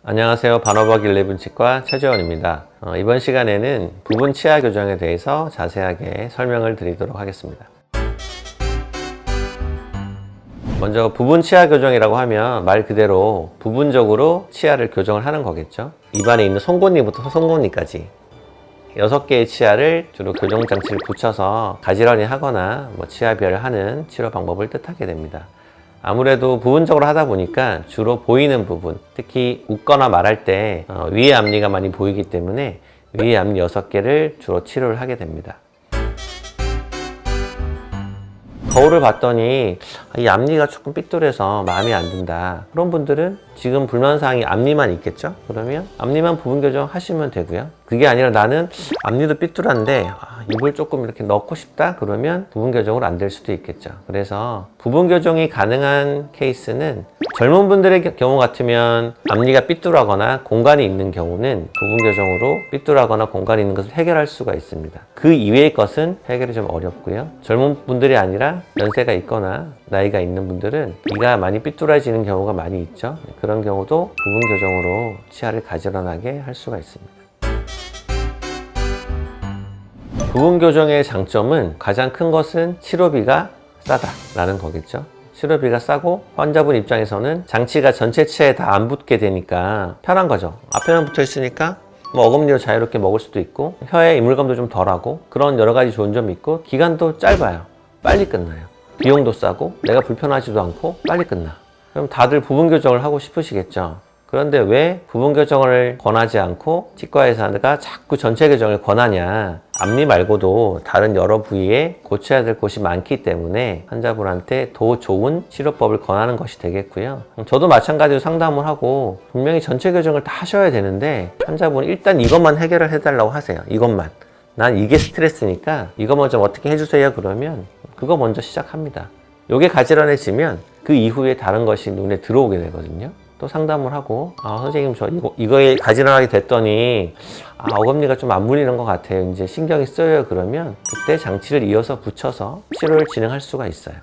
안녕하세요. 반어박 11 치과 최재원입니다. 이번 시간에는 부분 치아 교정에 대해서 자세하게 설명을 드리도록 하겠습니다. 먼저 부분 치아 교정이라고 하면 말 그대로 부분적으로 치아를 교정을 하는 거겠죠. 입안에 있는 송곳니부터 송곳니까지 6개의 치아를 주로 교정 장치를 붙여서 가지런히 하거나 치아비를 하는 치료 방법을 뜻하게 됩니다. 아무래도 부분적으로 하다 보니까 주로 보이는 부분, 특히 웃거나 말할 때 위의 앞니가 많이 보이기 때문에 위의 앞니 6개를 주로 치료를 하게 됩니다. 거울을 봤더니 이 앞니가 조금 삐뚤해서 마음에 안 든다. 그런 분들은 지금 불만사항이 앞니만 있겠죠? 그러면 앞니만 부분 교정 하시면 되고요. 그게 아니라 나는 앞니도 삐뚤한데 입을 조금 이렇게 넣고 싶다? 그러면 부분 교정으로 안 될 수도 있겠죠. 그래서 부분 교정이 가능한 케이스는 젊은 분들의 경우 같으면 앞니가 삐뚤하거나 공간이 있는 경우는 부분 교정으로 삐뚤하거나 공간이 있는 것을 해결할 수가 있습니다. 그 이외의 것은 해결이 좀 어렵고요. 젊은 분들이 아니라 연세가 있거나 나이가 있는 분들은 이가 많이 삐뚤어지는 경우가 많이 있죠. 그런 경우도 부분 교정으로 치아를 가지런하게 할 수가 있습니다. 부분 교정의 장점은 가장 큰 것은 치료비가 싸다라는 거겠죠. 치료비가 싸고 환자분 입장에서는 장치가 전체 치아에 다 안 붙게 되니까 편한 거죠. 앞에만 붙어 있으니까 어금니로 자유롭게 먹을 수도 있고 혀의 이물감도 좀 덜하고 그런 여러 가지 좋은 점이 있고 기간도 짧아요. 빨리 끝나요. 비용도 싸고 내가 불편하지도 않고 빨리 끝나. 그럼 다들 부분 교정을 하고 싶으시겠죠. 그런데 왜 부분 교정을 권하지 않고 치과 의사가 자꾸 전체 교정을 권하냐. 앞니 말고도 다른 여러 부위에 고쳐야 될 곳이 많기 때문에 환자분한테 더 좋은 치료법을 권하는 것이 되겠고요. 저도 마찬가지로 상담을 하고 분명히 전체 교정을 다 하셔야 되는데 환자분이 일단 이것만 해결을 해달라고 하세요. 이것만. 난 이게 스트레스니까 이것만 좀 어떻게 해주세요. 그러면 그거 먼저 시작합니다. 요게 가지런해지면 그 이후에 다른 것이 눈에 들어오게 되거든요. 또 상담을 하고 선생님 저 이거에 가지런하게 됐더니 어금니가 좀 안 물리는 것 같아요. 이제 신경이 쓰여요. 그러면 그때 장치를 이어서 붙여서 치료를 진행할 수가 있어요.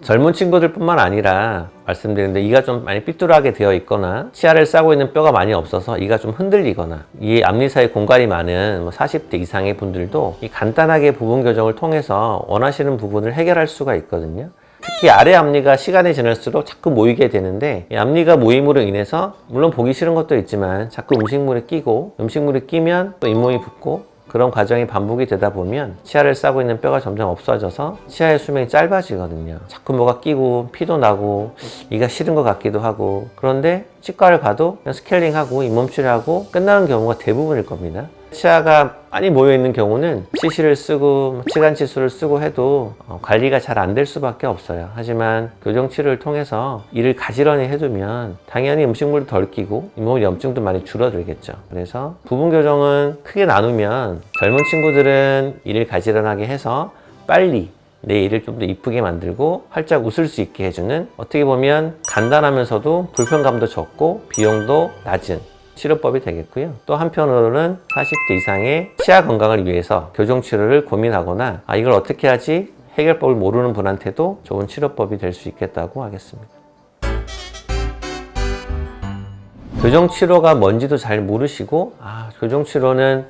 젊은 친구들 뿐만 아니라 말씀드리는데 이가 좀 많이 삐뚤하게 되어 있거나 치아를 싸고 있는 뼈가 많이 없어서 이가 좀 흔들리거나 이 앞니 사이 공간이 많은 40대 이상의 분들도 이 간단하게 부분 교정을 통해서 원하시는 부분을 해결할 수가 있거든요. 특히 아래 앞니가 시간이 지날수록 자꾸 모이게 되는데 이 앞니가 모임으로 인해서 물론 보기 싫은 것도 있지만 자꾸 음식물이 끼고 음식물이 끼면 또 잇몸이 붓고 그런 과정이 반복이 되다 보면 치아를 싸고 있는 뼈가 점점 없어져서 치아의 수명이 짧아지거든요. 자꾸 뭐가 끼고 피도 나고 이가 싫은 것 같기도 하고 그런데 치과를 가도 그냥 스케일링하고 잇몸 치료하고 끝나는 경우가 대부분일 겁니다. 치아가 많이 모여있는 경우는 치실을 쓰고 치간치수를 쓰고 해도 관리가 잘 안 될 수밖에 없어요. 하지만 교정치료를 통해서 이를 가지런히 해두면 당연히 음식물도 덜 끼고 잇몸 염증도 많이 줄어들겠죠. 그래서 부분 교정은 크게 나누면 젊은 친구들은 이를 가지런하게 해서 빨리 내 이를 좀 더 이쁘게 만들고 활짝 웃을 수 있게 해주는 어떻게 보면 간단하면서도 불편감도 적고 비용도 낮은 치료법이 되겠고요. 또 한편으로는 40대 이상의 치아 건강을 위해서 교정 치료를 고민하거나 이걸 어떻게 하지? 해결법을 모르는 분한테도 좋은 치료법이 될 수 있겠다고 하겠습니다. 교정 치료가 뭔지도 잘 모르시고 교정 치료는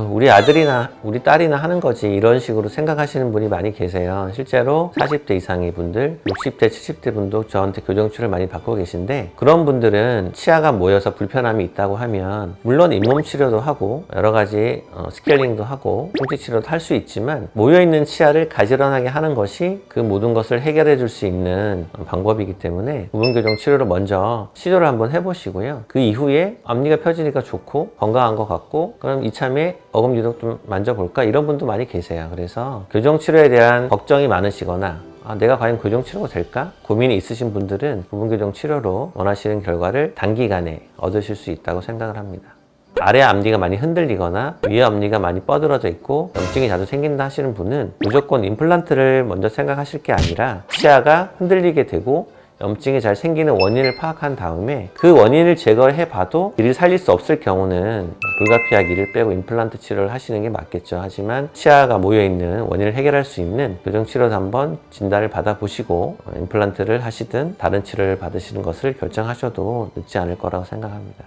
우리 아들이나 우리 딸이나 하는 거지 이런 식으로 생각하시는 분이 많이 계세요. 실제로 40대 이상의 분들, 60대, 70대 분도 저한테 교정 치료를 많이 받고 계신데 그런 분들은 치아가 모여서 불편함이 있다고 하면 물론 잇몸 치료도 하고 여러 가지 스케일링도 하고 충치 치료도 할 수 있지만 모여있는 치아를 가지런하게 하는 것이 그 모든 것을 해결해 줄 수 있는 방법이기 때문에 부분 교정 치료를 먼저 시도를 한번 해보시고요. 그 이후에 앞니가 펴지니까 좋고 건강한 것 같고 그럼 이참에 어금니도 좀 만져볼까 이런 분도 많이 계세요. 그래서 교정치료에 대한 걱정이 많으시거나 내가 과연 교정치료가 될까? 고민이 있으신 분들은 부분 교정치료로 원하시는 결과를 단기간에 얻으실 수 있다고 생각을 합니다. 아래 앞니가 많이 흔들리거나 위에 앞니가 많이 뻐들어져 있고 염증이 자주 생긴다 하시는 분은 무조건 임플란트를 먼저 생각하실 게 아니라 치아가 흔들리게 되고 염증이 잘 생기는 원인을 파악한 다음에 그 원인을 제거해 봐도 이를 살릴 수 없을 경우는 불가피하게 이를 빼고 임플란트 치료를 하시는 게 맞겠죠. 하지만 치아가 모여있는 원인을 해결할 수 있는 교정치료도 한번 진단을 받아보시고 임플란트를 하시든 다른 치료를 받으시는 것을 결정하셔도 늦지 않을 거라고 생각합니다.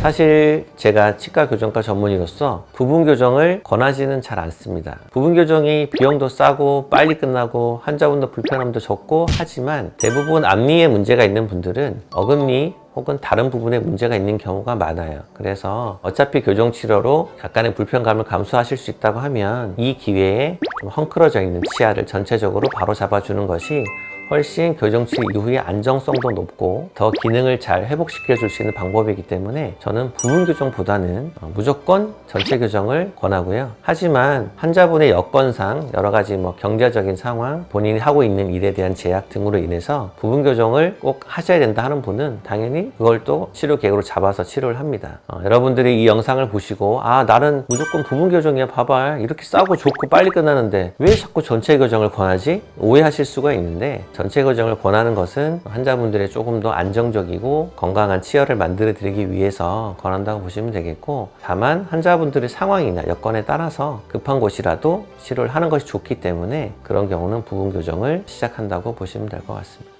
사실 제가 치과 교정과 전문의로서 부분 교정을 권하지는 잘 않습니다. 부분 교정이 비용도 싸고 빨리 끝나고 환자분도 불편함도 적고 하지만 대부분 앞니에 문제가 있는 분들은 어금니 혹은 다른 부분에 문제가 있는 경우가 많아요. 그래서 어차피 교정 치료로 약간의 불편감을 감수하실 수 있다고 하면 이 기회에 좀 헝클어져 있는 치아를 전체적으로 바로 잡아주는 것이 훨씬 교정치료 이후의 안정성도 높고 더 기능을 잘 회복시켜 줄 수 있는 방법이기 때문에 저는 부분 교정보다는 무조건 전체 교정을 권하고요. 하지만 환자분의 여건상 여러 가지 경제적인 상황, 본인이 하고 있는 일에 대한 제약 등으로 인해서 부분 교정을 꼭 하셔야 된다 하는 분은 당연히 그걸 또 치료 계획으로 잡아서 치료를 합니다. 여러분들이 이 영상을 보시고 나는 무조건 부분 교정이야, 봐봐 이렇게 싸고 좋고 빨리 끝나는데 왜 자꾸 전체 교정을 권하지? 오해하실 수가 있는데 전체 교정을 권하는 것은 환자분들의 조금 더 안정적이고 건강한 치열을 만들어 드리기 위해서 권한다고 보시면 되겠고, 다만 환자분들의 상황이나 여건에 따라서 급한 곳이라도 치료를 하는 것이 좋기 때문에 그런 경우는 부분 교정을 시작한다고 보시면 될 것 같습니다.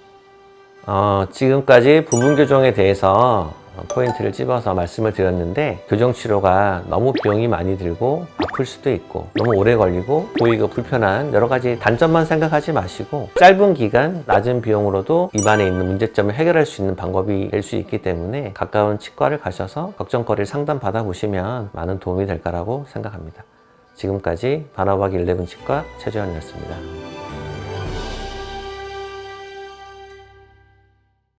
지금까지 부분 교정에 대해서 포인트를 찝어서 말씀을 드렸는데, 교정치료가 너무 비용이 많이 들고 아플 수도 있고 너무 오래 걸리고 보이고 불편한 여러 가지 단점만 생각하지 마시고 짧은 기간 낮은 비용으로도 입안에 있는 문제점을 해결할 수 있는 방법이 될 수 있기 때문에 가까운 치과를 가셔서 걱정거리를 상담받아 보시면 많은 도움이 될 거라고 생각합니다. 지금까지 반어박 11 치과 최재환이었습니다.